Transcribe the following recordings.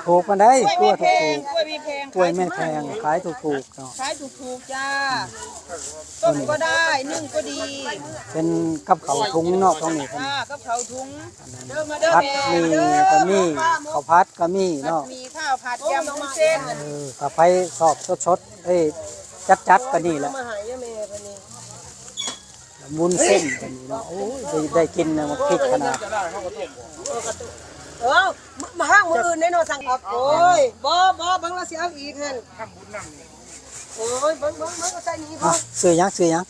ถูกกันได้กล้วยถูก กล้วยมีแพง กล้วยไม่แพงขายถูกๆเนาะ ขายถูกๆจ้าต้มก็ได้นึ่งก็ดี เป็นกับเขาวทุงเนาะตรงนี้ จ้ากับเขาถุง พัดมีก็มีข้าวพัดก็มีเนาะ มีข้าวผัดยำวุ้นเส้น ถ้าไปสอบชดๆจัดก็นี่แหละ มาหายแม่พนี่ วุ้นเส้นก็นี่เนาะโอ้ยได้กินนะมันพริกขนาด มาห้างมืออื่นแน่นอนสั่งครับโอ้ยบ่บังละสิเอาอีกหั่นโอ้ยบังก็ใส่นี้พอ ซื้อหยัง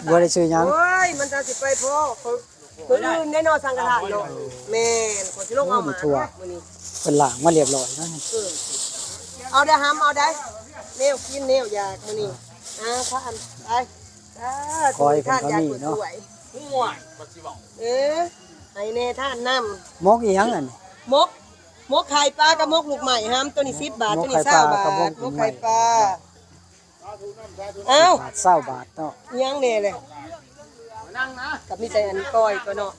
บ่ได้ซื้อหยัง โอ้ยมันจะสิไปพอมืออื่นแน่นอนสั่งกระทะเนาะแม่นคนสิลงเอามามื้อนี้ เป็นหลางมาเรียบร้อยแล้วนี่ เอาได้ห้ำเอาได้แนวกินแนวอยากมื้อนี้ท่านไปท่านอยากสวยให้แน่ท่านน้ำ มกอีหยังอันนี้ มกไข่ปลากับมกลูกใหม่ห้ามตัวนี้10 บาทตัวนี้20 บาทมกไข่ปลาเอ้า บาท20 บาทเนาะ ยังเนี่ยเลยกับมีใจอันก้อยก็เนาะ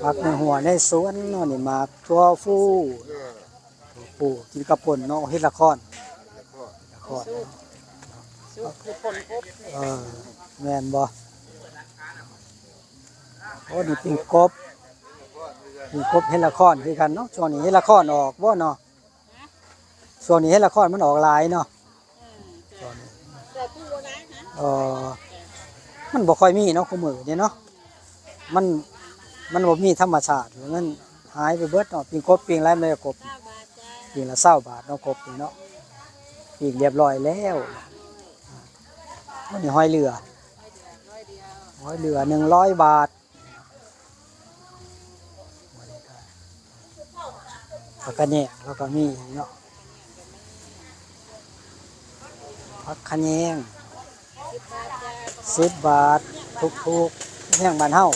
ผักในหัวในสวนเนาะนี่หมากทั่วฟูกินกับป่นเนาะเฮ็ดละครแม่นบ่โอ้นี่ปิ้งกบเฮ็ดละครคือกันเนาะช่วงนี้เฮ็ดละครออกบ่เนาะช่วงนี้เฮ็ดละครมันออกหลายเนาะมันบ่ค่อยมีเนาะคุมื้อนี่เนาะมันบ่มีธรรมชาติมันหายไปเบิดเนาะปิ้งกบปิ้งอะไรมันก็กบปิ้งละ20 บาทเนาะกบนี่เนาะปิ้งเรียบร้อยแล้วนี่หอยเรือ100 บาทแล้วก็เนี่ยแล้วก็มีเนาะผักขะแยง10 บาทถูกๆแห้งบ้านเฮา